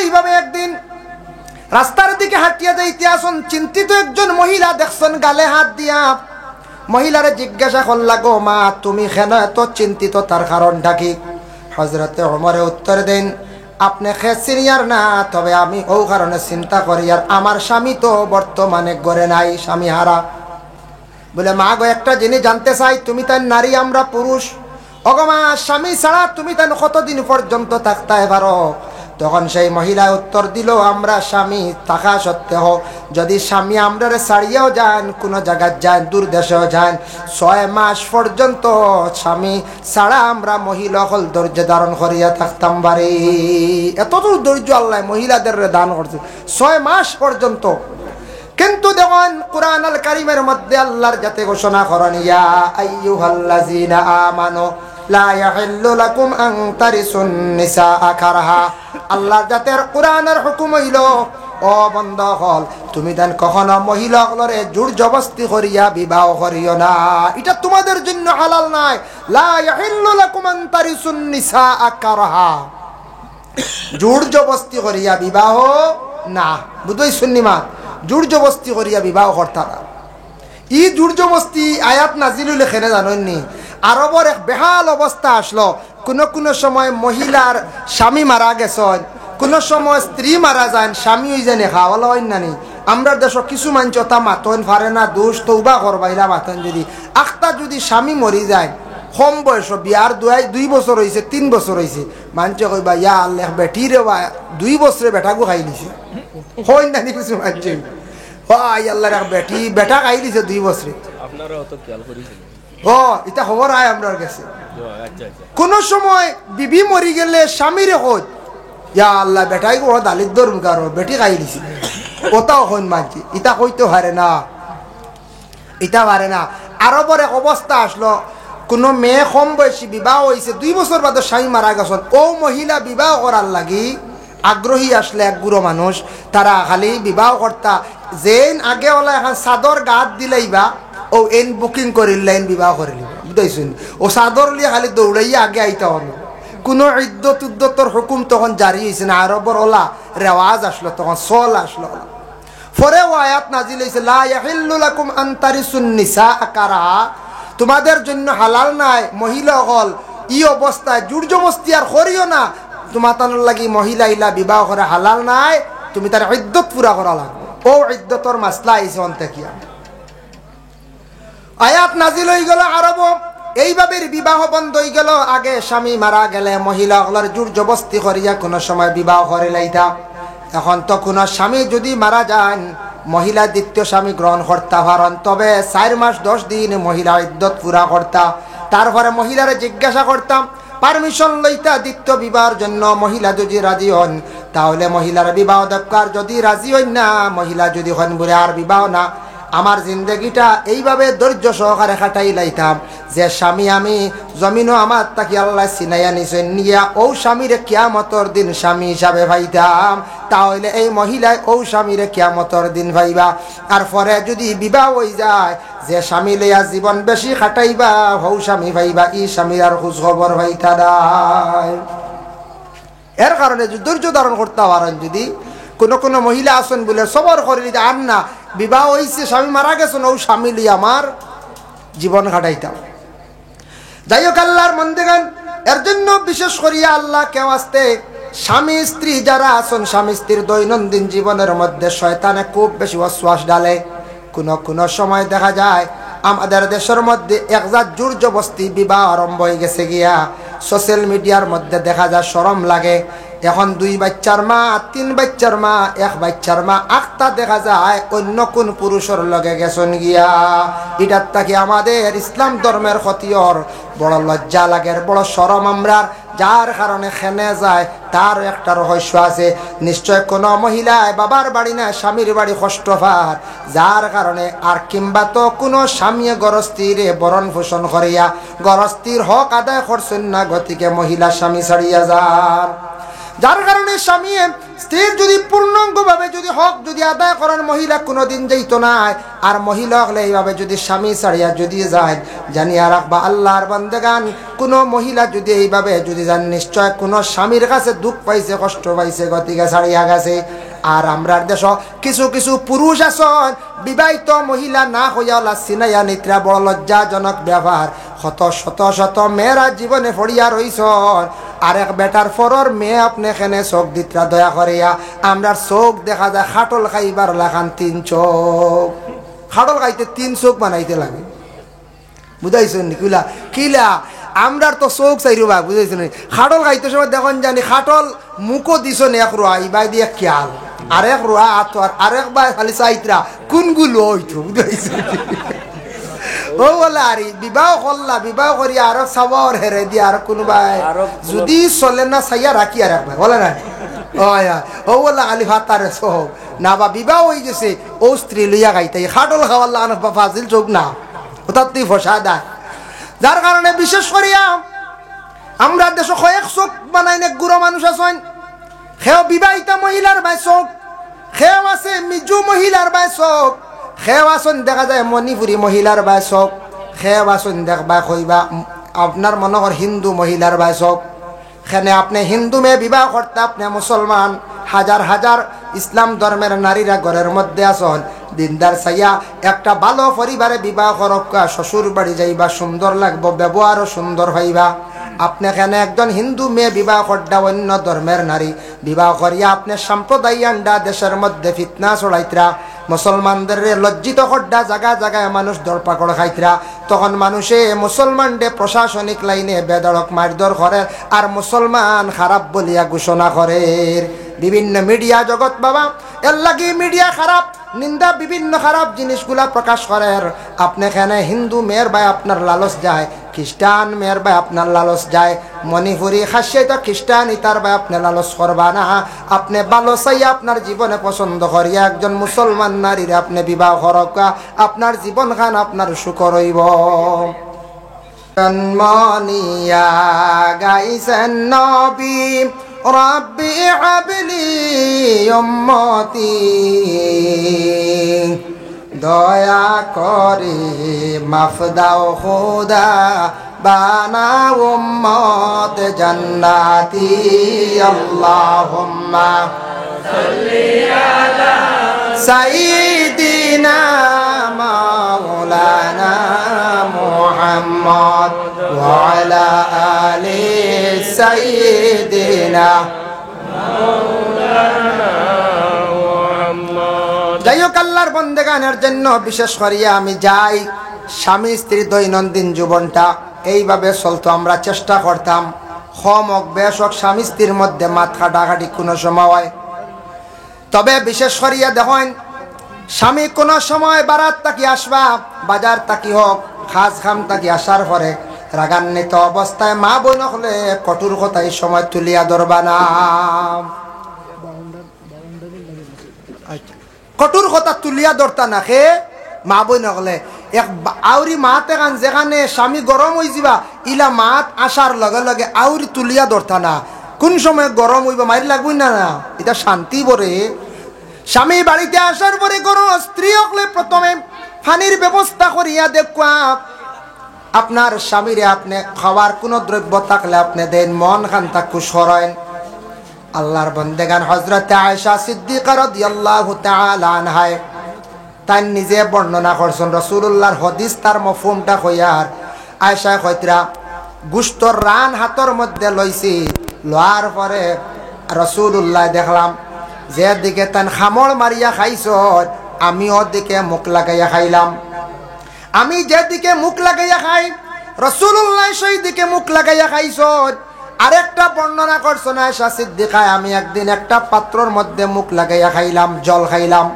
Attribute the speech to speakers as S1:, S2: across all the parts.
S1: এইভাবে একদিন রাস্তার দিকে হাঁটিয়া যাইতে আসুন, চিন্তিত একজন মহিলা দেখছেন গালে হাত দিয়া। মহিলারে জিজ্ঞাসা করলা, গো মা তুমি কেন এত চিন্তিত, তার কারণটা কি? হযরতে ওমরে উত্তর দেন, আপনি সিনিয়র না, তবে আমি ও কারণে চিন্তা করি, আর আমার স্বামী তো বর্তমানে গড়ে নাই, স্বামী হারা। বলে, মা গো একটা জিনিস জানতে চাই, তুমি তাই নারী, আমরা পুরুষ, অগমা স্বামী ছাড়া তুমি তাই কতদিন পর্যন্ত থাকতে পারো? তখন সেই মহিলা উত্তর দিল, আমরা স্বামী থাকা সত্ত্বেও যদি স্বামী আমরা ছাড়িয়েও যান, কোনো জায়গায় যান, দূর দেশেও যান, 6 মাস পর্যন্ত স্বামী ছাড়া আমরা মহিলা হল ধৈর্য ধারণ করিয়া থাকতাম পারি। এতটুকু ধৈর্য আল্লাহ মহিলাদের দান করছে, 6 মাস পর্যন্ত। কিন্তু দেখুন কুরআন আল কারীমের মধ্যে আল্লাহর যাতে ঘোষণা করেন, ইয়া আইয়ুহাল্লাযীনা আমানু লা ইয়াহিল্লু লাকুম আন তারিসুন নিসা কারহা। আল্লাহর জাতের কোরআনের হুকুম হইল, ও বন্ধ হল তুমি দেন কখনো মহিলাগুলোরে জোর জবরদস্তি করিয়া বিবাহ করিও না, এটা তোমাদের জন্য হালাল নাই। লা ইয়াহিল্লু লাকুম আন তারিসুন নিসা কারহা, জোর জবরদস্তি করিয়া বিবাহ না। বুঝই সুন্নিমা, জোর জবরদস্তি করিয়া বিবাহ করতা না। ই জোর জবরদস্তি আয়াত নাজিল হইলে কেন জানেননি? আরবের এক বেহাল অবস্থা আসলো। কোন সময় মহিলার স্বামী মারা গেছেন, কোন সময় স্ত্রী মারা যান, স্বামী ওই জানে খাওয়ালো হয় না নি। আমরা দেশ কিছু মানুষ তা মাতন পারে না, দোষ তৌবা করবাইলা মাতন। যদি আখতা যদি স্বামী মরি যায়, কম বয়স, বিয়ার 2 বছর হয়েছে, 3 বছর হয়েছে, মানুষ কইবা ইয়া আল্লাহ বেটি রে, 2 বছরে বেটাকে খাই নিছে, হয় না নি? কিছু মানুষ আল্লাহ বেটি বেটা খাই দিছে 2 বছরে। আপনারা অত খেয়াল করেছেন? এটা খবর আয় আমার কাছে। কোন সময় বিবি মরি গেলে স্বামীরে হত, ইয়া আল্লাহ বেটাই গো দালিত দরুন কারো বেটি খাই দিছি, ওটাও হন মানছি। ইটা কইতে পারে না, ইটা পারে না। আরবের এক অবস্থা আসলো, কোন মেয়ে কম বয়সী বিবাহ হয়েছে, 2 বছর বাদে স্বামী মারা গেছেন, ও মহিলা বিবাহ করার লাগি আগ্রহী আসলে এক বুড়ো মানুষ, তারা খালি বিবাহ কর্তা যেন আগে ওলা এখন চাদর গাত দিলেইবা, ও এন বুকিং করিলেন বিবাহ করিল, বুঝাইছেন? ও চাদর লিয়ে খালি দৌড়াইয়া আগে আইতা হল। কোনো ইদ্যত উদ্যতর হুকুম তখন জারি হয়েছে না, আরবর ওলা রেওয়াজ আসলো, তখন চল আসলো। পরে ও আয়াত নাজিল হয়েছে, লা ইয়াহিল্লু লাকুম আন তারিসুন নিসা কারহা, তোমাদের জন্য হালাল নাই মহিলা হল ই অবস্থায় জোর জবরদস্তি আর করিও না। তোমার লাগি মহিলা ইলা বিবাহ করে হালাল নাই, তুমি তার ইদ্যত পুরা করা লাগবে। ও ইদ্যতর মাসলা আইছে অন্তেকিয়া আয়াত নাজিল হয়ে গেল। আরব এইভাবে বিবাহ বন্ধ হয়ে গেল। আগে স্বামী মারা গেলে মহিলা হলার জোর জবরদস্তি করিয়া কোনো সময় বিবাহ করে লাইতা। এখন তো কোনো স্বামী যদি মারা যান, মহিলা দ্বিতীয় স্বামী গ্রহণ করতে পারেন, তবে 4 মাস 10 দিন মহিলা ইদ্যত পুরা করতা। তারপরে মহিলারে জিজ্ঞাসা করতাম, পারমিশন লইতা দ্বিতীয় বিবাহের জন্য। মহিলা যদি রাজি হন তাহলে মহিলার বিবাহ দরকার, যদি রাজি হন না, মহিলা যদি হন বলে আর বিবাহ না। আমার জিন্দগিটা এইভাবে ধৈর্য সহকারে কাটাই লাইতাম যে স্বামী আমি জমিনও আমার তাকে আল্লাহ চিনাইয়া নিছেন নিয়া ও স্বামীরে কিয়ামতর দিন স্বামী হিসাবে ভাইতাম। তাহলে এই মহিলায় ও স্বামীরে কিয়ামতর দিন ভাইবা। আর পরে যদি বিবাহ হয়ে যায়, যে স্বামী লইয়া জীবন বেশি খাটাইবা হৌ স্বামী ভাইবা, ই স্বামীর আর খোঁজ খবর ভাইতা নাই। এর কারণে ধৈর্য ধারণ করতে পারেন। যদি কোনো মহিলা আসেন বলে সবর করে আর না, বিবাহ হয়েছে স্বামী মারা গেছেন, ও স্বামী লিয়ে আমার জীবন কাটাইতাম। যাই হোক আল্লাহর মন্দিগান, এর জন্য বিশেষ করিয়া আল্লাহ কেউ আসতে স্বামী স্ত্রী যারা আছেন, স্বামী স্ত্রীর দৈনন্দিন জীবনের মধ্যে শয়তানে খুব বেশি ওয়াসওয়াস ডালে। কোন সময় দেখা যায় আমাদের দেশের মধ্যে একজাত জোর জবরদস্তি বিবাহ আরম্ভ হয়ে গেছে গিয়া। সোশ্যাল মিডিয়ার মধ্যে দেখা যায় শরম লাগে। এখন 2 বাচ্চার মা, 3 বাচ্চার মা, 1 বাচ্চার মা, আখতা দেখা যায় অন্য কোন পুরুষের লগে গেছেন গিয়া। এটার থেকে আমাদের ইসলাম ধর্মের ক্ষতির বড় লজ্জা লাগে, বড় শরম আমরার। যার কারণে খেনে যায় তার একটা রহস্য আছে। নিশ্চয় কোনো মহিলায় বাবার বাড়ি না স্বামীর বাড়ি কষ্ট পার, যার কারণে আর কিংবা তো কোনো স্বামী গরস্তিরে বরণ পোষণ করিয়া গরস্তির হক আদায় করছেন না, গতিকে মহিলা স্বামী ছাড়িয়া যান। যার কারণে এইভাবে স্বামী স্ত্রীর যদি পূর্ণাঙ্গভাবে যদি হক যদি আদায় করেন মহিলা কোনোদিন যাইত না। আর মহিলা হলে এইভাবে যদি স্বামী ছাড়িয়া যদি যায়, জানিয়া রাখবা আল্লাহর বান্দাগান, কোনো মহিলা যদি এইভাবে যদি যান নিশ্চয় কোনো স্বামীর কাছে দুঃখ পাইছে, কষ্ট পাইছে, গতিকে ছাড়িয়া গেছে। আর আমরার দেশ কিছু কিছু পুরুষ আছেন বিবাহিত মহিলা না হইয়া সিনাইয়া নিত্রা, বড় লজ্জাজনক ব্যাপার। শত শত শত মেয়েরা জীবনে ফড়িয়া রইছন, আরেক বেটার ফরর মেয়ে আপনি এখানে চোখ দিত্রা দয়া করিয়া। আমরার চোখ দেখা যায় খাটল খাইবার লাগান 3 চোখ, খাটল খাইতে 3 চোখ বানাইতে লাগে, বুঝাইছেন নি? কিলা কিলা আমরার তো চোখ চাইরবা, বুঝাইছেন? খাটল খাইতে সময় দেখুন জানি খাটল মুখও দিছন এক রোয়া, ইবাই দিয়ে খেয়াল আরেক রোয়া আতর, আরেক বা খালি চাইত্রা কোনগুলো হইতো, বুঝাইছেন? ও বলে আরে বিবাহ করলা, বিবাহ করি আরো সাবর হেরে দিয়ে আর কোনোবাই যদি চলে না চাইয়া রাখি আর একবার বলে না। ও বলে আলি ভাতারে সহ না বা বিবাহ হয়ে গেছে, ও স্ত্রী লইয়া গাইতে খাটল খাওয়ার লাগান ফাজিল চোখ না, ওটার তুই ফসা দেয়। যার কারণে বিশেষ করিয়া আমরা দেশ কয়েক চোখ বানাই না গুড়ো মানুষ আছেন, সেও বিবাহিতা মহিলার বাই চোখ, সেও আছে মিজু মহিলার বাই চোখ, সেও আসন দেখা যায় মণিপুরী মহিলার বাই চোখ, সেও আসন দেখবা কইবা আপনার মনে কর হিন্দু মহিলার বাই চোখ। সেখানে আপনি হিন্দু মেয়ে বিবাহ করতে, আপনি মুসলমান, হাজার হাজার ইসলাম ধর্মের নারীরা ঘরের মধ্যে আসন দিনদার চাইয়া একটা ভালো পরিবারে বিবাহ করক্কা, শ্বশুর বাড়ি যাইবা সুন্দর লাগবো, ব্যবহারও সুন্দর হইবা। আপনি এখানে একজন হিন্দু মেয়ে বিবাহ করডা, অন্য ধর্মের নারী বিবাহ করিয়া আপনি সম্প্রদায় আন্ডা দেশের মধ্যে ফিতনা ছড়াইতরা, মুসলমানদের লজ্জিত করডা, জায়গা জায়গায় মানুষ দরপাকড় খাইতরা। তখন মানুষে মুসলমানদের প্রশাসনিক লাইনে বেদড়ক মারধর করে আর মুসলমান খারাপ বলিয়া ঘোষণা করে। বিভিন্ন মিডিয়া জগৎ বাবা এর লাগি মিডিয়া খারাপ নিন্দা বিভিন্ন খারাপ জিনিসগুলা প্রকাশ করে। আপনি এখানে হিন্দু মেয়ের ভাই আপনার লালস যায়, খ্রিস্টান মেয়ের ভাই আপনার লালস যায়, মণিপুরি খাসিয়াই তো খ্রিস্টান ইতার ভাই আপনি লালস করবা না। আপনি ভালো চাইয়া আপনার জীবনে পছন্দ করিয়া একজন মুসলমান নারীর আপনি বিবাহ করকা, আপনার জীবন খান আপনার সুখ রইব। জন্মনিয়া গাইছেন নবী রব্বি হাবলি উম্মতি, দয়া করে মাফ দাও খোদা বানাও উম্মত জান্নাতি। আল্লাহুম্মা সাল্লি আলা সাইয়্যিদিনা মাওলানা মুহাম্মদ ওয়া আলা আলি সাইয়্যিদিনা মাওলানা মুহাম্মদ। যাই হোক, আল্লাহর বন্দেগানের জন্য বিশেষ করিয়া আমি যাই স্বামী স্ত্রীর দৈনন্দিন জীবনটা এইভাবে চলতো, আমরা চেষ্টা করতাম কম হোক বেশ হোক স্বামী স্ত্রীর মধ্যে মাথা ডাকাটি কোনো সময় হয়। তবে বিশেষ করিয়া দেখেন স্বামী কোনো সময় বারাত তাকি আসবা, বাজার তাকি হোক, খাস খাম তাকি আসার পরে রাগান্বিত অবস্থায় মা বোন হলে কঠোর কথা এই সময় তুলিয়া ধরবা না, কঠোর কথা তুলিয়া ধরতা না। খে মা বোন হলে এক আউরি মাত এখান যেখানে স্বামী গরম হয়ে যাবা ইলা মাত আসার লগে লগে আউরি তুলিয়া ধরতা না। কোন সময় গরম হইবা মারি লাগবই না, না এটা শান্তি বরে। স্বামী বাড়িতে আসার পরে কোনো স্ত্রী হলে প্রথমে পানির ব্যবস্থা করিয়া দেখবা। আপনার স্বামীরে আপনি খাওয়ার কোনো দ্রব্য থাকলে আপনি দেন, মন খান তা খুশ করেন। আল্লাহর বন্দেগান হযরত আয়েশা সিদ্দিকা রাদিয়াল্লাহু তাআলা আনহা তাই নিজে বর্ণনা করছেন রাসূলুল্লাহর হাদিস তার মফহুমটা কইয়ার। আয়েশা কইতরা গুস্তর রান হাতর মধ্যে লইছি, লোয়ার পরে রাসূলুল্লাহ দেখলাম যে দিকে তান খামড় মারিয়া খাইছ আমি ওদিকে মুখ লাগাইয়া খাইলাম। আমি যেদিকে মুখ লাগাইয়া খাই রাসূলুল্লাহ সেই দিকে মুখ লাগাইয়া খাইছ। আরেকটা বর্ণনা করছেন আয়েশা সিদ্দিকা আমি একদিন একটা পাত্রর মধ্যে মুখ লাগাইয়া খাইলাম, জল খাইলাম।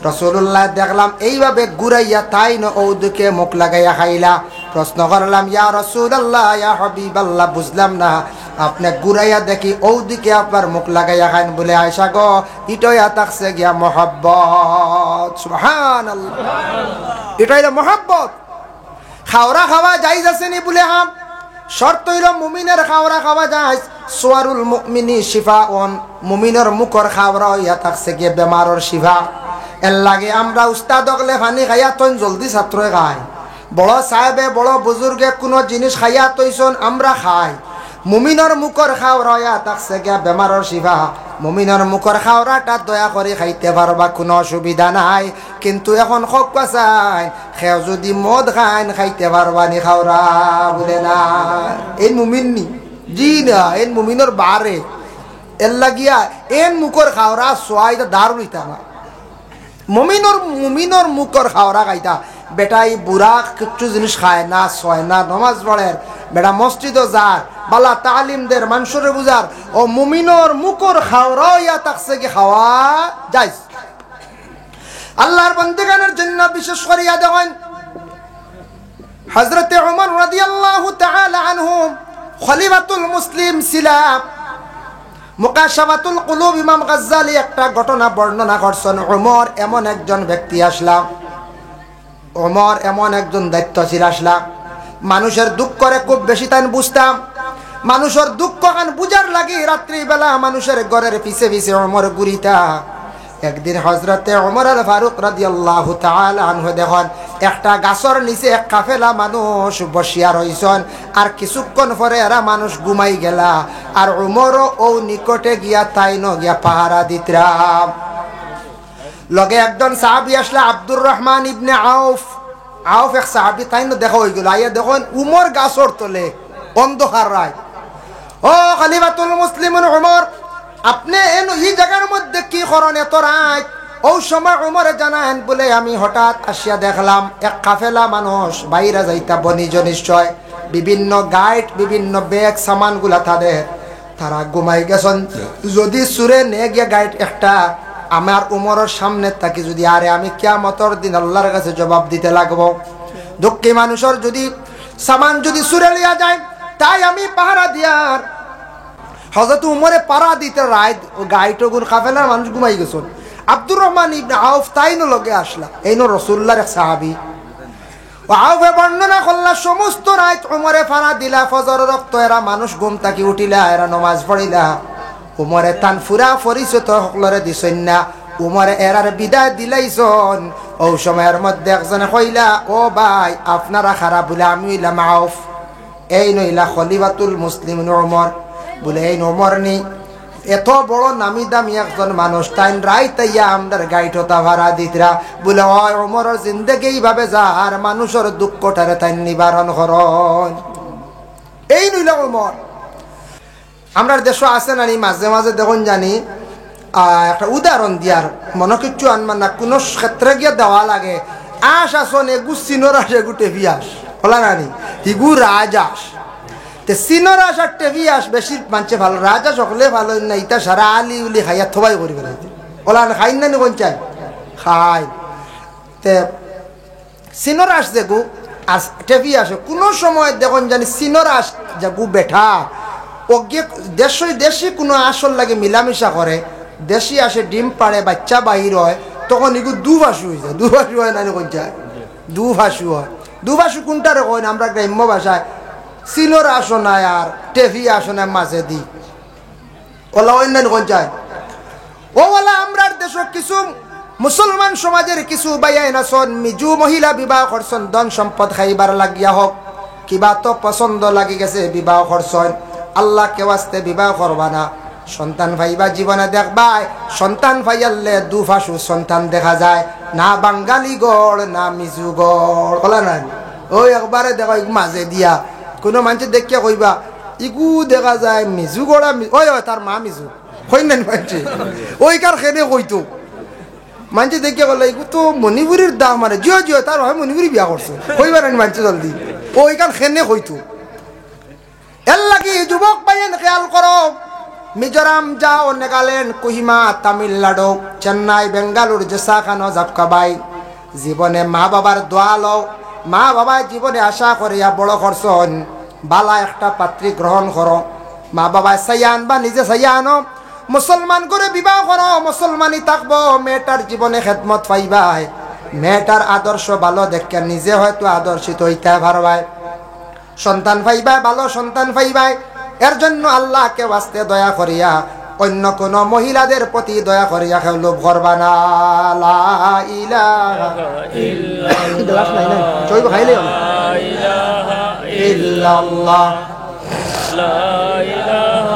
S1: রাসূলুল্লাহ দেখলাম এইভাবে ঘুরাইয়া তাই না ওদিকে মুখ লাগাইয়া খাইলা। প্রশ্ন করলাম ইয়া রাসূলুল্লাহ ইয়া হাবিবাল্লাহ, বুঝলাম না আপনি ঘুরাইয়া দেখি ওদিকে আপনার মুখ লাগাইয়া খাইন। বলে আয়েশা গো ইটয়া থাকছে গিয়া মহব্বত। সুবহানাল্লাহ, এটাই মহব্বত। খাওয়া খাওয়া জায়েজ আছে নি? বলে হাম শর্ত হইল মুমিনের খাওয়া খাওয়া যায় সোয়ারুল মুমিনি শিফাউন, মুমিনের মুখর খাওয়া হইয়া থাকছে গিয়ে বেমারর শিফা। এর লাগে আমরা উস্তাদ হলে পানি খাইয়া তৈন জলদি ছাত্রই খায়, বড় সাহেবে বড় বুজুর্গে কোনো জিনিস খাইয়া তৈছন আমরা খাই। মুমিনের মুখর খাওয়া হইয়া থাকছে গিয়া বেমারর শিফা। মুমিনের মুখর খাওয়াটা দয়া করে খাইতে পারবা, কোনো অসুবিধা নাই। কিন্তু এখন খোকা চাই খেও যদি মদ খাইন খাইতে পারবা নি খাওয়া বলে না এই মুমিন নি, জি না এন মুমিনের বারে। এর লাগিয়া এন মুখর খাওয়া সোয়াই দারুণ হইতা না। মুমিনের মুখর খাওয়া খাইতা বেটাই বুড়া কিছু জিনিস খায় না, ছয় না, নমাজ পড়ে, বেটা মসজিদও যার, বালা তালিম দের, মানুষরে বুঝার। ও মুমিনর মুখর খাওয়া ইয়া তাকছে কি খাওয়া যাইস। আল্লাহর বান্দাগানের জন্য বিশেষ করে ইয়া দেখেন হযরতে ওমর রাদিয়াল্লাহু তাআলা আনহু খলিফাতুল মুসলিম ছিলেন। মুকাশাফাতুল কুলুব ইমাম গাজ্জালি একটা ঘটনা বর্ণনা করছেন। ওমর এমন একজন ব্যক্তি আসলাম, ওমর এমন একজন দায়িত্বশীল আসলাম, মানুষের দুঃখ করে খুব বেশি তাই বুঝতাম। মানুষের দুঃখ কান বুঝার লাগি রাত্রিবেলা মানুষের ঘরের পিছে পিছে ওমর ঘুরিতা। একদিন হযরতে ওমর আল ফারুক রাদিয়াল্লাহু তাআলা আনহু দেখেন একটা গাছর নিচে এক কাফেলা মানুষ বসিয়া রইছেন, আর কিছুক্ষণ পরে এরা মানুষ ঘুমাই গেলা, আর ওমরও ও নিকটে গিয়া তাইনো গিয়া পাহারা দিতরাম। লগে একজন সাহাবী আসলা আব্দুর রহমান ইবনে আউফ। আউফ এক সাহাবী, তাইনো দেখা হয়ে গেল। আইয়া দেখুন উমর গাছর তলে অন্ধকার রায়। ও খলিফাতুল মুসলিমিন ওমর, আপনি এই জায়গার মধ্যে কি করেন এত রাত? ও সময় ওমরে জানান বলে আমি হঠাৎ আসিয়া দেখলাম এক কাফেলা মানুষ বাইরে যাইতা বনিজ নিশ্চয়, বিভিন্ন গাইড বিভিন্ন ব্যাগ সামানগুলা তারা ঘুমাই গেছেন। যদি সুরে নে গিয়া গাইড একটা আমার উমরের সামনে থাকি যদি আরে আমি কিয়ামতের দিন আল্লাহর কাছে জবাব দিতে লাগবো। দুঃখী মানুষের যদি সামান যদি সুরে লিয়া যায়, তাই আমি পাহারা দিয়ার হযরত উমরে পাহারা দিতে রায় গাইড গুণ কাফেলার মানুষ ঘুমাই গেছেন। আব্দুর রহমান ইবনে আউফ তাইনো লগে আসলা, এইনো রাসূলুল্লাহর এক সাহাবী। ও আউফে বর্ণনা করলা সমস্ত রাত উমরে পাহারা দিলা, ফজর রক্ত এরা মানুষ ঘুম থাকি উঠিলা, এরা নামাজ পড়িলা। উমরে তান ফুরা পরিচিত সকলরে দিছেন না, উমরে এরার বিদায় দিলাইছন। ও সময়ের মধ্যে একজনে কইলা ও ভাই আপনারা খারাপ বলে আমি হইলাম আউফ, এই নইলা খলিফাতুল মুসলিমিন ওমর। বলে এই ওমর নি এত বড় নামি দামি একজন মানুষ, তাই রাইতাইয়া আমদার গাইঠতা ভাড়া দিতরা। বলে হয় ওমরের জিন্দেগি এইভাবে যার মানুষের দুঃখটারে তাই নিবারণ করন, এই নইলা ওমর। আমরা দেশ আছে না মাঝে মাঝে দেখুন জানি একটা উদাহরণ দিয়ার মনে কিচ্ছু আনমান না, কোনো ক্ষেত্রে গিয়ে দেওয়া লাগে। আস আসন এগু চিনর আস এগু টেভিয়াস হলা নানি হিগু রাজাস। তে চিনর আস আর টেভিয়াস বেশি মানছে ভালো, রাজা সকলে ভালো না। ইটা সারা আলি উলি খাইয়া থবাই করি ফেলাইতে ওলা খাই না নি কোন চাই খাই। তে চিনর আস যেগু আর টেভিয়াস কোনো সময় দেখুন জানি চিনর আস যেগু বেঠা দেশি কোনো আসল লাগে মিলামিশা করে, দেশি আসে ডিম পাড়ে বাচ্চা বাহির হয়, তখন এগুলো দুভাষু হয়ে যায়। দুভাষু হয় না কোন চায় দুভাষু হয়। দুভাষু কোনটারে কয় না আমরা গ্রাম্য ভাষায় সিনোর আসনায় আর টেভি আসনের মাঝে দি ওলা অন্যান্য কোন চায়। ও ওলা আমরা দেশ কিছু মুসলমান সমাজের কিছু বাইয়াই নাচন মিজু মহিলা বিবাহ করছেন, ধন সম্পদ খাইবার লাগিয়া হোক কিবা তো পছন্দ লাগি গেছে বিবাহ করছেন। আল্লাহ কে ওয়াস্তে বিবাহ করবা না, সন্তান ভাইবা জীবনে দেখবাই। সন্তান ভাইয়ালে দুভাষু সন্তান দেখা যায়, না বাঙালি গড় না মিজু গড় বলা নাই। ওই একবারে দেখা মাঝে দিয়া কোনো মানুষ দেখিয়া কইবা ইগু দেখা যায় মিজু গড়া, ওই তার মা মিজু কই না মানছে ওই কার খেনে কইতো মানছে দেখিয়া বলে ইগু তো মণিপুরের দাম মানে জিও জিও তার হয় মণিপুরি বিয়া করছে কইবার মানছে জলদি ওই কার খেনে কইতো। এর লাগি যুবক ভাইয়েন খেয়াল করো, মিজোরাম যাও, নাগাল্যান্ড, কোহিমা, তামিলনাড়ু, চেন্নাই, বেঙ্গালুরু, জেসাখানো, জাপকাবাই, জীবনে মা বাবার দোয়া লও। মা বাবা জীবনে আশা করিয়া বড় করছন, বালা একটা পাত্রী গ্রহণ করো। মা বাবা সাইয়ান বা নিজে সাইয়ানো, মুসলমান করে বিবাহ করো, মুসলমানই থাকবো। মেয়েটার জীবনে খেদমত পাইবাই, মেয়েটার আদর্শ ভালো দেখে নিজে হয়তো আদর্শিত হইতে পারবাই। সন্তান পাইবা, ভালো সন্তান পাইবা। এর জন্য আল্লাহকে ওয়াস্তে দয়া করিয়া অন্য কোন মহিলাদের প্রতি দয়া করিয়া লোভ করবা না। লা ইলাহা ইল্লাল্লাহ চইব খাইলে লা ইলাহা ইল্লাল্লাহ লা ইলাহা